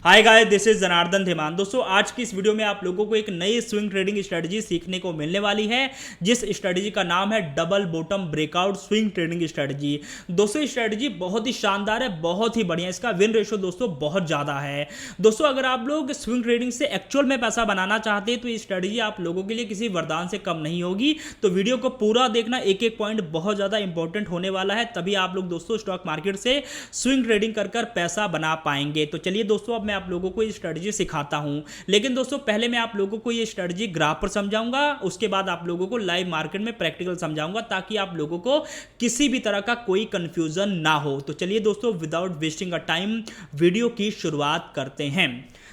Hi guys, this is Janardan Dhiman. दोस्तों, आज की इस वीडियो में आप लोगों को एक नई स्विंग ट्रेडिंग स्ट्रेटजी सीखने को मिलने वाली है, जिस स्ट्रेटजी का नाम है double bottom breakout swing trading strategy. दोस्तों, ये स्ट्रेटजी बहुत ही शानदार है, बहुत ही बढ़िया। इसका विन रेशो दोस्तों बहुत ज्यादा है। दोस्तों, अगर आप लोग स्विंग ट्रेडिंग से एक्चुअल में पैसा बनाना चाहते हैं तो ये स्ट्रेटजी आप लोगों के लिए किसी वरदान से कम नहीं होगी। तो वीडियो को पूरा देखना, एक एक पॉइंट बहुत ज्यादा इंपॉर्टेंट होने वाला है, तभी आप लोग दोस्तों स्टॉक मार्केट से स्विंग ट्रेडिंग कर पैसा बना पाएंगे। तो चलिए दोस्तों, अब मैं आप लोगों को ये स्ट्रेटजी सिखाता हूं। लेकिन दोस्तों, पहले मैं आप लोगों को ये स्ट्रेटजी ग्राफ पर समझाऊंगा, उसके बाद आप लोगों को लाइव मार्केट में प्रैक्टिकल समझाऊंगा, ताकि आप लोगों को किसी भी तरह का कोई कंफ्यूजन ना हो। तो चलिए दोस्तों, without wasting a time video की शुरुआत करते हैं।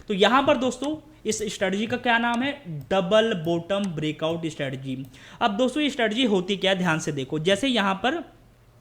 तो यहां पर दोस्तों इस स्ट्रेटजी का क्या नाम है? Double bottom breakout strategy. अब दोस्तों, ये स्ट्रेटजी होती क्या है, ध्यान से देखो। जैसे यहां पर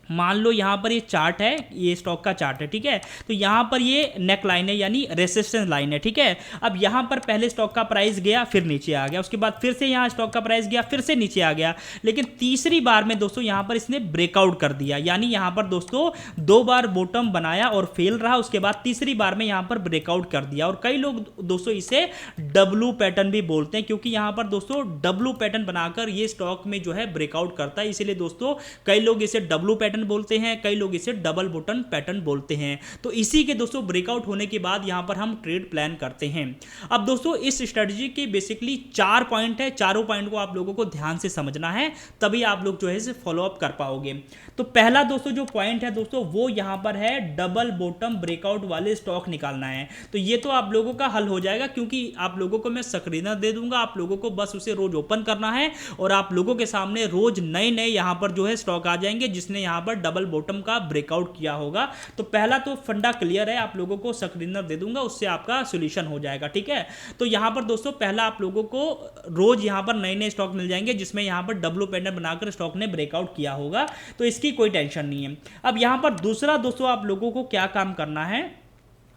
मान लो यहाँ पर ये चार्ट है, ये स्टॉक का चार्ट है, ठीक है। तो यहाँ पर ये नेक लाइन है, यानी रेसिस्टेंस लाइन है, ठीक है। अब यहाँ पर पहले स्टॉक का प्राइस गया, फिर नीचे आ गया, उसके बाद फिर से यहाँ स्टॉक का प्राइस गया, फिर से नीचे आ गया। लेकिन तीसरी बार में दोस्तों यहाँ पर इसने ब्रेकआउट कर दिया, यानी यहाँ पर दोस्तों दो बार बॉटम बनाया और फेल रहा, उसके बाद तीसरी बार में यहाँ पर ब्रेकआउट कर दिया। और कई लोग दोस्तों इसे डब्लू पैटर्न भी बोलते हैं, क्योंकि यहाँ पर दोस्तों डब्लू पैटर्न बनाकर ये स्टॉक में जो है ब्रेकआउट करता है। इसीलिए दोस्तों कई लोग इसे डब्लू पैटर्न बोलते हैं, कई लोग इसे डबल बॉटम पैटर्न बोलते हैं। तो इसी के दोस्तों ब्रेकआउट होने के बाद यहां पर हम ट्रेड प्लान करते हैं। अब दोस्तों, इस स्ट्रेटजी के बेसिकली 4 पॉइंट है, चारों पॉइंट को आप लोगों को ध्यान से समझना है, तभी आप लोग जो है इसे फॉलो अप कर पाओगे। तो पहला दोस्तों जो पॉइंट है दोस्तों, वो यहां पर है डबल बॉटम ब्रेकआउट वाले स्टॉक निकालना है। तो ये तो आप लोगों का हल हो जाएगा, क्योंकि आप लोगों को मैं स्क्रीनर दे दूंगा, आप लोगों को बस उसे रोज ओपन करना है और आप लोगों के सामने रोज नए नए यहां पर जो है स्टॉक आ जाएंगे, जिसने यहां पर डबल बॉटम का ब्रेकआउट किया होगा। तो पहला तो फंडा क्लियर है, आप लोगों को स्क्रीनर दे दूंगा, उससे आपका सॉल्यूशन हो जाएगा, ठीक है। तो यहां पर दोस्तों पहला आप लोगों को रोज यहां पर नए नए स्टॉक मिल जाएंगे, जिसमें यहां पर डब्लू पैटर्न बनाकर स्टॉक ने ब्रेकआउट किया होगा, तो इसकी कोई टेंशन नहीं है। अब यहां पर दूसरा दोस्तों आप लोगों को क्या काम करना है।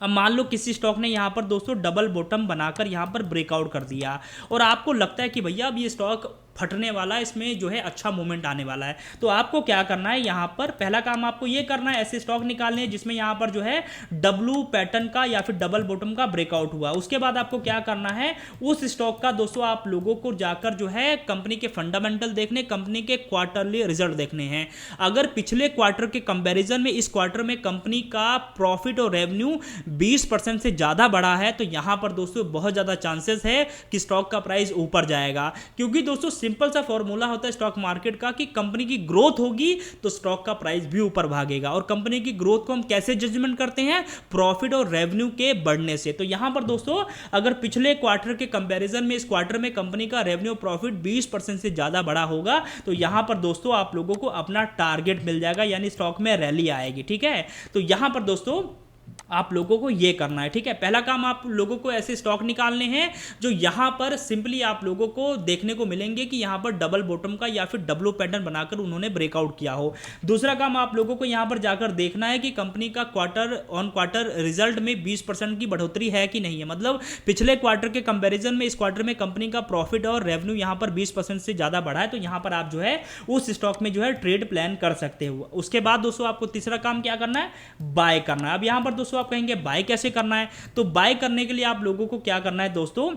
अब मान लो किसी स्टॉक ने यहां पर दोस्तों डबल बॉटम बनाकर यहां पर ब्रेकआउट कर दिया, और आपको लगता है कि भैया अब ये स्टॉक फटने वाला है, इसमें जो है अच्छा मूवमेंट आने वाला है। तो आपको क्या करना है, यहां पर पहला काम आपको ये करना है, ऐसे स्टॉक निकालने हैं जिसमें यहां पर जो है डब्लू पैटर्न का या फिर डबल बॉटम का ब्रेकआउट हुआ। उसके बाद आपको क्या करना है, उस स्टॉक का दोस्तों आप लोगों को जाकर जो है कंपनी के फंडामेंटल देखने, कंपनी के क्वार्टरली रिजल्ट देखने हैं। अगर पिछले क्वार्टर के कंपैरिजन में इस क्वार्टर में कंपनी का प्रॉफिट और रेवेन्यू 20% से ज्यादा बढ़ा है, तो यहां पर दोस्तों बहुत ज्यादा चांसेस है कि स्टॉक का प्राइस ऊपर जाएगा। क्योंकि दोस्तों सिंपल सा फॉर्मूला होता है स्टॉक मार्केट का, कि कंपनी की ग्रोथ होगी तो स्टॉक का प्राइस भी ऊपर भागेगा। और कंपनी की ग्रोथ को हम कैसे जजमेंट करते हैं? प्रॉफिट और रेवेन्यू के बढ़ने से। तो यहां पर दोस्तों अगर पिछले क्वार्टर के कंपैरिजन में इस क्वार्टर में कंपनी का रेवेन्यू प्रॉफिट 20% से ज्यादा बढ़ा होगा, तो यहां पर दोस्तों आप लोगों को अपना टारगेट मिल जाएगा, यानी स्टॉक में रैली आएगी, ठीक है। तो यहां पर दोस्तों आप लोगों को यह करना है, ठीक है। पहला काम आप लोगों को ऐसे स्टॉक निकालने हैं जो यहां पर सिंपली आप लोगों को देखने को मिलेंगे कि यहां पर डबल बॉटम का या फिर डब्लू पैटर्न बनाकर उन्होंने ब्रेकआउट किया हो। दूसरा काम आप लोगों को यहां पर जाकर देखना है कि कंपनी का क्वार्टर ऑन क्वार्टर रिजल्ट में 20% की बढ़ोतरी है कि नहीं है। मतलब पिछले क्वार्टर के कंपेरिजन में इस क्वार्टर में कंपनी का प्रॉफिट और रेवेन्यू यहां पर 20% से ज्यादा बढ़ा है, तो यहां पर आप जो है उस स्टॉक में जो है ट्रेड प्लान कर सकते हो। उसके बाद दोस्तों आपको तीसरा काम क्या करना है, बाय करना है। अब यहां पर दोस्तों आप कहेंगे बाय कैसे करना है, तो बाय करने के लिए आप लोगों को क्या करना है दोस्तों,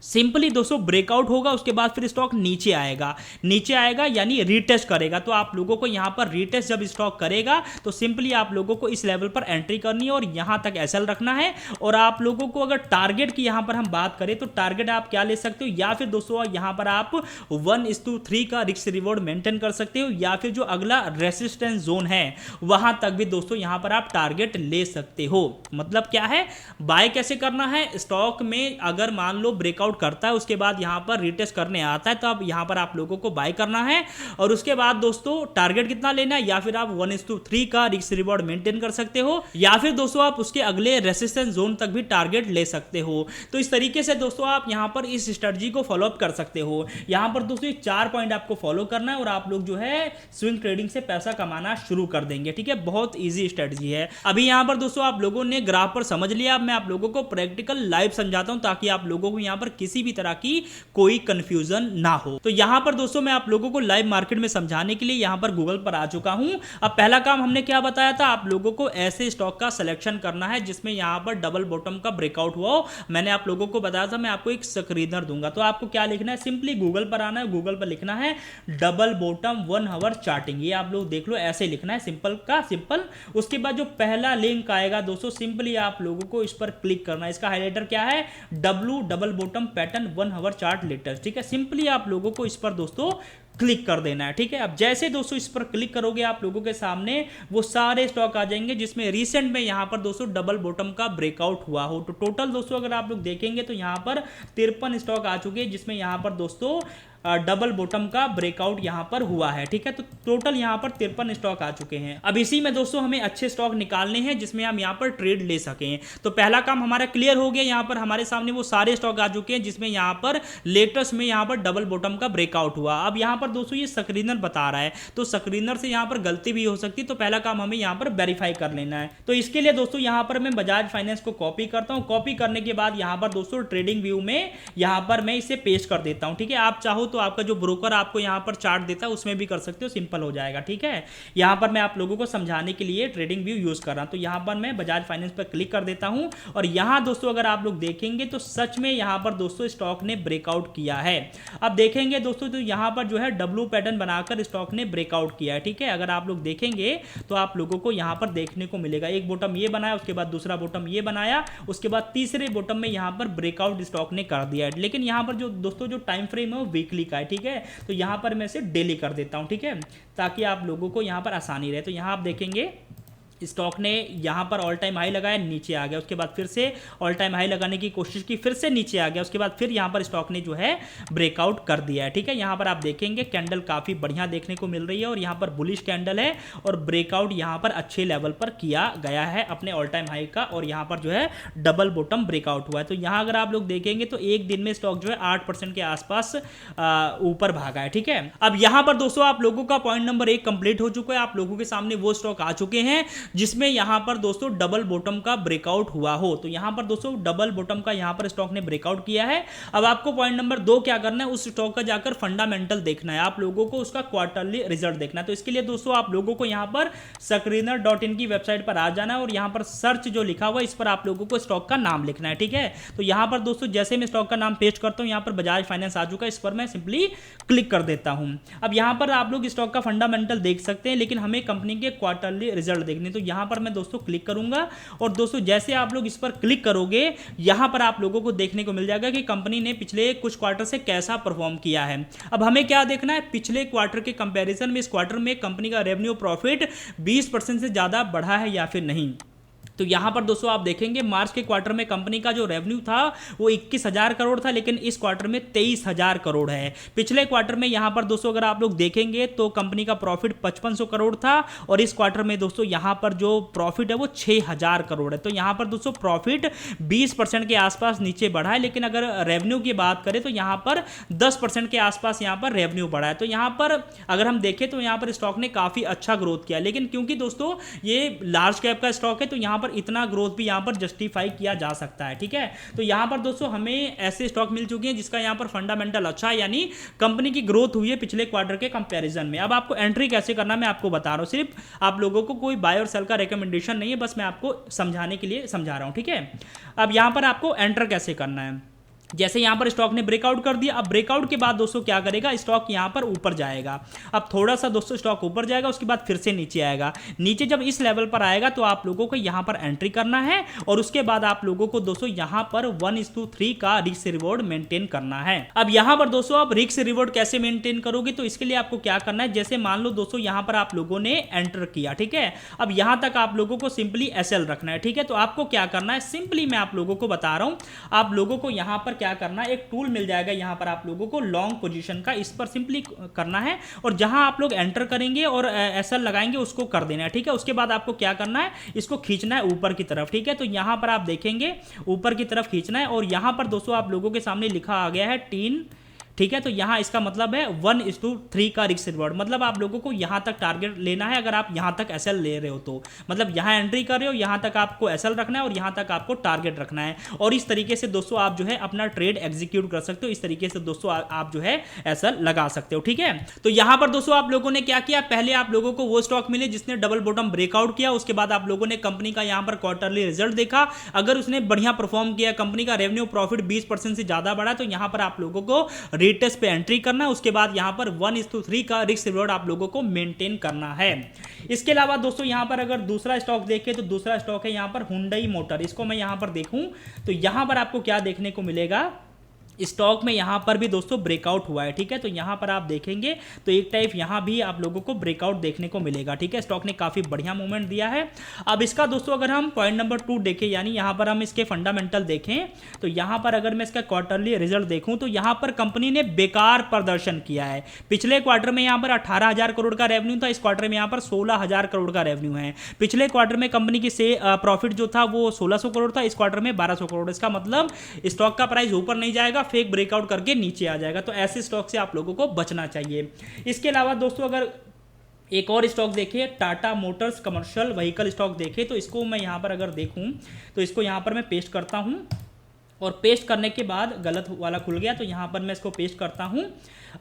सिंपली दोस्तों ब्रेकआउट होगा, उसके बाद फिर स्टॉक नीचे आएगा, नीचे आएगा यानी रीटेस्ट करेगा। तो आप लोगों को यहां पर रीटेस्ट जब स्टॉक करेगा तो सिंपली आप लोगों को इस लेवल पर एंट्री करनी है और यहां तक एसएल रखना है। और आप लोगों को अगर टारगेट की यहां पर हम बात करें तो टारगेट आप क्या ले सकते हो, या फिर दोस्तों यहां पर आप 1:3 का रिस्क रिवॉर्ड मेंटेन कर सकते हो, या फिर जो अगला रेसिस्टेंस जोन है वहां तक भी दोस्तों यहां पर आप टारगेट ले सकते हो। मतलब क्या है, बाय कैसे करना है, स्टॉक में अगर मान लो ब्रेकआउट करता है, उसके बाद यहां पर रीटेस्ट करने आता है, तो अब यहां पर आप लोगों को बाय करना है। और उसके बाद दोस्तों टारगेट कितना लेना है, या फिर आप 1:3 का रिस्क रिवॉर्ड मेंटेन कर सकते हो, या फिर दोस्तों आप उसके अगले रेसिस्टेंस जोन तक भी टारगेट ले सकते हो। तो इस तरीके से दोस्तों आप यहां पर इस स्ट्रेटजी को फॉलो अप कर सकते हो। यहां पर दोस्तों 4 पॉइंट आपको फॉलो करना है और आप लोग जो है स्विंग ट्रेडिंग से पैसा कमाना शुरू कर देंगे, ठीक है। बहुत ईजी स्ट्रेटजी है। अभी यहां पर दोस्तों आप लोगों ने ग्राफ पर समझ लिया, अब मैं आप लोगों को प्रैक्टिकल लाइव समझाता हूं, ताकि आप लोगों को यहां पर किसी भी तरह की कोई कंफ्यूजन ना हो। तो यहां पर दोस्तों मैं आप लोगों को लाइव मार्केट में समझाने के लिए यहां पर गूगल पर आ चुका हूं। अब पहला काम हमने क्या बताया था, आप लोगों को ऐसे स्टॉक का सिलेक्शन करना है जिसमें यहां पर डबल बॉटम का ब्रेकआउट हुआ हो। मैंने आप लोगों को बताया था मैं आपको एक स्क्रीनर दूंगा, तो आपको क्या लिखना है, सिंपली गूगल पर आना है, गूगल पर लिखना है डबल बॉटम 1 आवर चार्टिंग। ये आप लोग देख लो, ऐसे लिखना है सिंपल का सिंपल। उसके बाद जो पहला लिंक आएगा दोस्तों, सिंपली आप लोगों को इस पर क्लिक करना है। इसका हाइलाइटर क्या है, W double bottom pattern 1 our chart latest. ठीक है, सिंपली आप लोगों को इस पर दोस्तों क्लिक कर देना है। ठीक है, अब जैसे दोस्तों इस पर क्लिक करोगे आप लोगों के सामने वो सारे स्टॉक आ जाएंगे जिसमें रिसेंट में यहां पर दोस्तों डबल बॉटम का ब्रेकआउट हुआ हो। तो टोटल दोस्तों अगर आप लोग देखेंगे तो यहां पर 53 स्टॉक आ चुके हैं जिसमें यहां पर दोस्तों डबल बॉटम का ब्रेकआउट यहां पर हुआ है। ठीक है, तो टोटल यहां पर 53 स्टॉक आ चुके हैं। अब इसी में दोस्तों हमें अच्छे स्टॉक निकालने हैं जिसमें हम यहां पर ट्रेड ले सकें। तो पहला काम हमारा क्लियर हो गया, यहां पर हमारे सामने वो सारे स्टॉक आ चुके हैं जिसमें यहां पर लेटेस्ट में यहां पर डबल बॉटम का ब्रेकआउट हुआ। अब यहां पर दोस्तों ये स्क्रीनर बता रहा है, तो स्क्रीनर से यहां पर गलती भी हो सकती है, तो पहला काम हमें यहां पर वेरीफाई कर लेना है। तो इसके लिए दोस्तों यहां पर मैं बजाज फाइनेंस को कॉपी करता हूं। कॉपी करने के बाद यहां पर दोस्तों ट्रेडिंग व्यू में यहां पर मैं इसे पेस्ट कर देता हूं। ठीक है, आप चाहो तो आपका जो ब्रोकर आपको यहां पर चार्ट देता है उसमें भी कर सकते हो, सिंपल हो जाएगा। ठीक है, यहां पर मैं आप लोगों को समझाने के लिए ट्रेडिंग व्यू यूज कर रहा हूं। तो यहां पर मैं बजाज फाइनेंस पर क्लिक कर देता हूं और यहां दोस्तों अगर आप लोग देखेंगे तो सच में यहां पर दोस्तों स्टॉक ने ब्रेकआउट किया है। अब देखेंगे दोस्तों तो यहां पर जो है डब्ल्यू पैटर्न बनाकर स्टॉक ने ब्रेकआउट किया है। ठीक है, अगर आप लोग देखेंगे तो आप लोगों को यहां पर देखने को मिलेगा, एक बॉटम ये बनाया, उसके बाद दूसरा बॉटम ये बनाया, उसके बाद तीसरे बॉटम में यहां पर ब्रेकआउट स्टॉक ने कर दिया है। लेकिन यहां पर जो दोस्तों जो टाइम फ्रेम है वो वीकली का है। ठीक है, तो यहां पर मैं इसे डेली कर देता हूं। ठीक है, ताकि आप लोगों को यहां पर आसानी रहे। तो यहां आप देखेंगे स्टॉक ने यहां पर ऑल टाइम हाई लगाया, नीचे आ गया, उसके बाद फिर से ऑल टाइम हाई लगाने की कोशिश की, फिर से नीचे आ गया, उसके बाद फिर यहां पर स्टॉक ने जो है ब्रेकआउट कर दिया है। ठीक है, यहां पर आप देखेंगे कैंडल काफी बढ़िया देखने को मिल रही है और यहां पर बुलिश कैंडल है और ब्रेकआउट यहां पर अच्छे लेवल पर किया गया है अपने ऑल टाइम हाई का, और यहां पर जो है डबल बॉटम ब्रेकआउट हुआ है। तो यहां अगर आप लोग देखेंगे तो एक दिन में स्टॉक जो है 8% के आसपास ऊपर भागा है। ठीक है, अब यहां पर दोस्तों आप लोगों का पॉइंट नंबर 1 कंप्लीट हो चुका है। आप लोगों के सामने वो स्टॉक आ चुके हैं जिसमें यहां पर दोस्तों डबल बॉटम का ब्रेकआउट हुआ हो। तो यहां पर दोस्तों डबल बॉटम का यहां पर स्टॉक ने ब्रेकआउट किया है। अब आपको पॉइंट नंबर 2 क्या करना है, उस स्टॉक का जाकर फंडामेंटल देखना है, आप लोगों को उसका क्वार्टरली रिजल्ट देखना है। तो इसके लिए दोस्तों आप लोगों को यहां पर screener.in की वेबसाइट पर आ जाना है और यहां पर सर्च जो लिखा हुआ है इस पर आप लोगों को स्टॉक का नाम लिखना है। ठीक है, तो यहां पर दोस्तों जैसे मैं स्टॉक का नाम पेस्ट करता हूं, यहां पर बजाज फाइनेंस आ चुका है, इस पर मैं सिंपली क्लिक कर देता हूं। अब यहां पर आप लोग स्टॉक का फंडामेंटल देख सकते हैं, लेकिन हमें कंपनी के क्वार्टरली रिजल्ट देखने, तो यहां पर मैं दोस्तों क्लिक करूंगा और दोस्तों जैसे आप लोग इस पर क्लिक करोगे यहां पर आप लोगों को देखने को मिल जाएगा कि कंपनी ने पिछले कुछ क्वार्टर से कैसा परफॉर्म किया है। अब हमें क्या देखना है, पिछले क्वार्टर के कंपैरिजन में इस क्वार्टर में कंपनी का रेवेन्यू प्रॉफिट 20% से ज्यादा बढ़ा है या फिर नहीं। तो यहां पर दोस्तों आप देखेंगे मार्च के क्वार्टर में कंपनी का जो रेवेन्यू था वो 21,000 करोड़ था, लेकिन इस क्वार्टर में 23,000 करोड़ है। पिछले क्वार्टर में यहां पर दोस्तों अगर आप लोग देखेंगे तो कंपनी का प्रॉफिट 5500 करोड़ था और इस क्वार्टर में दोस्तों यहां पर जो प्रॉफिट है वो 6000 करोड़ है। तो यहां पर दोस्तों प्रॉफिट 20% के आसपास नीचे बढ़ा है, लेकिन अगर रेवेन्यू की बात करें तो यहां पर 10% के आसपास यहां पर रेवेन्यू बढ़ा है। तो यहां पर अगर हम देखें तो यहां पर स्टॉक ने काफी अच्छा ग्रोथ किया, लेकिन क्योंकि दोस्तों ये लार्ज कैप का स्टॉक है तो यहां पर इतना ग्रोथ भी यहां पर जस्टिफाई किया जा सकता है। ठीक है, तो यहां पर दोस्तों हमें ऐसे स्टॉक मिल चुके हैं जिसका यहां पर फंडामेंटल अच्छा है, यानी कंपनी की ग्रोथ हुई है पिछले क्वार्टर के कंपैरिजन में। अब आपको एंट्री कैसे करना मैं आपको बता रहा हूं, सिर्फ आप लोगों को कोई बाय और सेल का रिकमेंडेशन नहीं है, बस मैं आपको समझाने के लिए समझा रहा हूं। ठीक है, अब यहां पर आपको एंटर कैसे करना है, जैसे यहां पर स्टॉक ने ब्रेकआउट कर दिया, अब ब्रेकआउट के बाद दोस्तों क्या करेगा, स्टॉक यहां पर ऊपर जाएगा। अब थोड़ा सा दोस्तों स्टॉक ऊपर जाएगा, उसके बाद फिर से नीचे आएगा। नीचे जब इस लेवल पर आएगा तो आप लोगों को यहां पर एंट्री करना है और उसके बाद आप लोगों को दोस्तों यहां पर 1:3 का रिस्क रिवॉर्ड मेंटेन करना है। अब यहां पर दोस्तों आप रिस्क रिवॉर्ड कैसे मेंटेन करोगे, तो इसके लिए आपको क्या करना है, जैसे मान लो दोस्तों यहां पर आप लोगों ने एंटर किया, ठीक है, अब यहां तक आप लोगों को सिंपली एसएल रखना है। ठीक है, तो आपको क्या करना है, सिंपली मैं आप लोगों को बता रहा हूं, आप लोगों को यहां पर क्या करना है, एक टूल मिल जाएगा यहां पर आप लोगों को लॉन्ग पोजीशन का, इस पर सिंपली करना है और जहां आप लोग एंटर करेंगे और एसएल लगाएंगे उसको कर देना है। ठीक है, उसके बाद आपको क्या करना है, इसको खींचना है ऊपर की तरफ। ठीक है, तो यहां पर आप देखेंगे ऊपर की तरफ खींचना है और यहां पर दोस्तों आप लोगों के सामने लिखा आ गया है ठीक है। तो यहाँ इसका मतलब है 1:3 का रिस्क रिवॉर्ड, मतलब आप लोगों को यहाँ तक टारगेट लेना है। अगर आप यहाँ तक एसएल ले रहे हो तो मतलब यहाँ एंट्री कर रहे हो, यहाँ तक आपको एसएल रखना है और यहाँ तक आपको टारगेट रखना है। और इस तरीके से दोस्तों आप जो है अपना ट्रेड एग्जीक्यूट कर सकते हो। इस तरीके से दोस्तों आप जो है एसएल लगा सकते हो, ठीक है। तो यहाँ पर दोस्तों आप लोगों ने क्या किया, पहले आप लोगों को वो स्टॉक मिले जिसने डबल बॉटम ब्रेकआउट किया, उसके बाद आप लोगों ने कंपनी का यहाँ पर क्वार्टरली रिजल्ट देखा। अगर उसने बढ़िया परफॉर्म किया, कंपनी का रेवेन्यू प्रॉफिट 20% से ज्यादा बढ़ा, तो यहाँ पर आप लोगों को रीटेस्ट पे एंट्री करना है। उसके बाद यहाँ पर 1:3 का रिस्क रिवॉर्ड आप लोगों को मेंटेन करना है। इसके अलावा दोस्तों यहाँ पर अगर दूसरा स्टॉक देखें तो दूसरा स्टॉक है यहाँ पर हुंडई मोटर। इसको मैं यहाँ पर देखूं तो यहाँ पर आपको क्या देखने को मिलेगा, स्टॉक में यहाँ पर भी दोस्तों ब्रेकआउट हुआ है, ठीक है। तो यहाँ पर आप देखेंगे तो एक टाइप यहाँ भी आप लोगों को ब्रेकआउट देखने को मिलेगा, ठीक है। स्टॉक ने काफ़ी बढ़िया मूवमेंट दिया है। अब इसका दोस्तों अगर हम पॉइंट नंबर 2 देखें, यानी यहाँ पर हम इसके फंडामेंटल देखें, तो यहाँ पर अगर मैं इसका क्वार्टरली रिजल्ट देखूँ तो यहाँ पर कंपनी ने बेकार प्रदर्शन किया है। पिछले क्वार्टर में यहाँ पर 18,000 करोड़ का रेवेन्यू था, इस क्वार्टर में यहाँ पर 16,000 करोड़ का रेवेन्यू है। पिछले क्वार्टर में कंपनी की से प्रॉफिट जो था वो 1,600 करोड़ था, इस क्वार्टर में 1,200 करोड़। इसका मतलब स्टॉक का प्राइस ऊपर नहीं जाएगा, फेक ब्रेकआउट करके नीचे आ जाएगा। तो ऐसे स्टॉक से आप लोगों को बचना चाहिए। इसके अलावा दोस्तों अगर एक और स्टॉक देखिए, Tata Motors commercial vehicle stock देखे, तो इसको मैं यहां पर अगर देखूं तो इसको यहां पर मैं पेस्ट करता हूं और पेस्ट करने के बाद गलत वाला खुल गया, तो यहां पर मैं इसको पेस्ट करता हूं।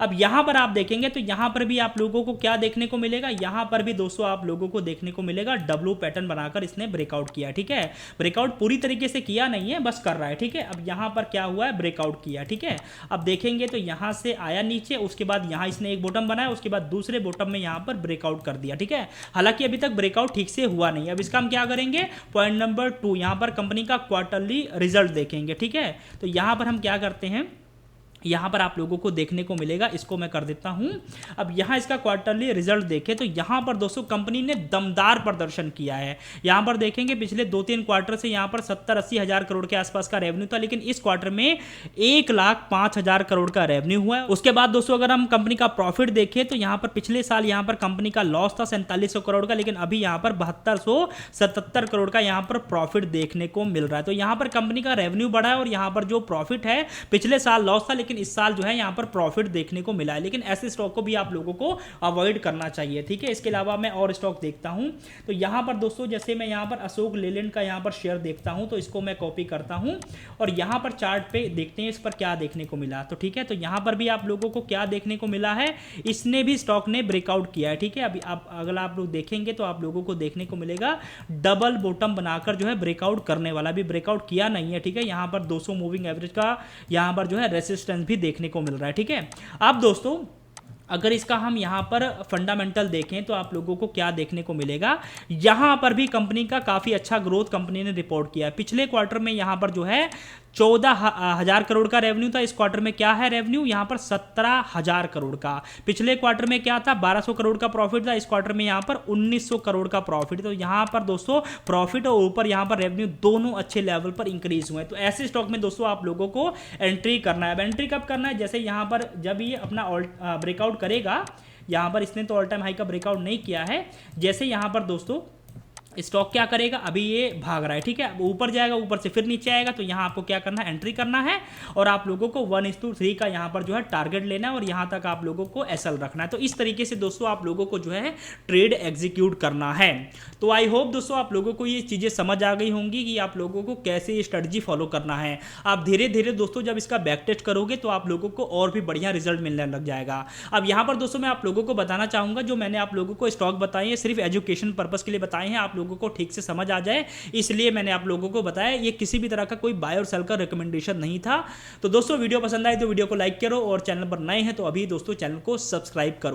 अब यहां पर आप देखेंगे तो यहां पर भी आप लोगों को क्या देखने को मिलेगा, यहां पर भी दोस्तों आप लोगों को देखने को मिलेगा डब्ल्यू पैटर्न बनाकर इसने ब्रेकआउट किया, ठीक है। ब्रेकआउट पूरी तरीके से किया नहीं है, बस कर रहा है, ठीक है। अब यहां पर क्या हुआ है, ब्रेकआउट किया, ठीक है। अब देखेंगे तो यहां से आया नीचे, उसके बाद यहां इसने एक बॉटम बनाया, उसके बाद दूसरे बॉटम में यहां पर ब्रेकआउट कर दिया, ठीक है। हालांकि अभी तक ब्रेकआउट ठीक से हुआ नहीं। अब इसका हम क्या करेंगे, पॉइंट नंबर 2 यहां पर कंपनी का क्वार्टरली रिजल्ट देखेंगे, ठीक है। तो यहां पर हम क्या करते हैं, यहां पर आप लोगों को देखने को मिलेगा, इसको मैं कर देता हूं। अब यहां इसका क्वार्टरली रिजल्ट देखें तो यहां पर दोस्तों कंपनी ने दमदार प्रदर्शन किया है। यहां पर देखेंगे पिछले 2-3 क्वार्टर से यहां पर 70-80 हजार करोड़ के आसपास का रेवेन्यू था, लेकिन इस क्वार्टर में 1,05,000 करोड़ का रेवेन्यू हुआ है। उसके बाद दोस्तों अगर हम कंपनी का प्रॉफिट देखें तो यहां पर पिछले साल यहां पर कंपनी का लॉस था 4700 करोड़ का, लेकिन अभी यहां पर 7277 करोड़ का यहां पर प्रॉफिट देखने को मिल रहा है। तो यहां पर कंपनी का रेवेन्यू बढ़ा है और यहां पर जो प्रॉफिट है, पिछले साल लॉस था लेकिन इस साल जो है यहां पर प्रॉफिट देखने को मिला है। लेकिन ऐसे स्टॉक को भी आप लोगों को अवॉइड करना चाहिए, ठीक है। इसके अलावा मैं और स्टॉक देखता हूं तो यहां पर दोस्तों जैसे मैं यहां पर अशोक लेलैंड का यहां पर शेयर देखता हूं, तो इसको मैं कॉपी करता हूं और यहां पर चार्ट पे देखते हैं इस पर क्या देखने को मिला। तो ठीक है, तो यहां पर भी आप लोगों को क्या देखने को मिला है, इसने भी स्टॉक ने ब्रेकआउट किया है, ठीक है। अभी आप अगर आप लोग देखेंगे तो आप लोगों को देखने को मिलेगा डबल बॉटम बनाकर जो है ब्रेकआउट करने वाला, भी ब्रेकआउट किया नहीं है, ठीक है। यहां पर 200 मूविंग एवरेज का यहां पर जो है रेसिस्टेंस भी देखने को मिल रहा है, ठीक है। अब दोस्तों अगर इसका हम यहां पर फंडामेंटल देखें तो आप लोगों को क्या देखने को मिलेगा, यहां पर भी कंपनी का काफी अच्छा ग्रोथ कंपनी ने रिपोर्ट किया है। पिछले क्वार्टर में यहां पर जो है 14,000 करोड़ का रेवेन्यू था, इस क्वार्टर में क्या है रेवेन्यू यहां पर 17,000 करोड़ का। पिछले क्वार्टर में क्या था, 1,200 करोड़ का प्रॉफिट था, इस क्वार्टर में यहां पर 1,900 करोड़ का प्रॉफिट। तो यहां पर दोस्तों प्रॉफिट और ऊपर यहां पर रेवेन्यू दोनों अच्छे लेवल पर इंक्रीज हुए हैं। तो ऐसे स्टॉक में दोस्तों आप लोगों को एंट्री करना है। अब एंट्री कब करना है, जैसे यहां पर जब ये अपना ब्रेकआउट करेगा, यहां पर इसने तो ऑल टाइम हाई का ब्रेकआउट नहीं किया है, जैसे यहां पर दोस्तों स्टॉक क्या करेगा, अभी ये भाग रहा है, ठीक है। अब ऊपर जाएगा, ऊपर से फिर नीचे आएगा, तो यहां आपको क्या करना है, एंट्री करना है और आप लोगों को 1:3 का यहां पर जो है टारगेट लेना है और यहां तक आप लोगों को एसएल रखना है। तो इस तरीके से दोस्तों आप लोगों को जो है ट्रेड एग्जीक्यूट करना है। तो आई होप दोस्तों आप लोगों को ये चीजें समझ आ गई होंगी कि आप लोगों को कैसे ये स्ट्रेटजी फॉलो करना है। आप धीरे धीरे दोस्तों जब इसका बैक टेस्ट करोगे तो आप लोगों को और भी बढ़िया रिजल्ट मिलने लग जाएगा। अब यहां पर दोस्तों मैं आप लोगों को बताना चाहूंगा, जो मैंने आप लोगों को स्टॉक बताए हैं सिर्फ एजुकेशन पर्पज के लिए बताए हैं, आप लोगों को ठीक से समझ आ जाए इसलिए मैंने आप लोगों को बताया। ये किसी भी तरह का कोई बाय और सेल का रिकमेंडेशन नहीं था। तो दोस्तों वीडियो पसंद आए तो वीडियो को लाइक करो और चैनल पर नए हैं तो अभी दोस्तों चैनल को सब्सक्राइब करो।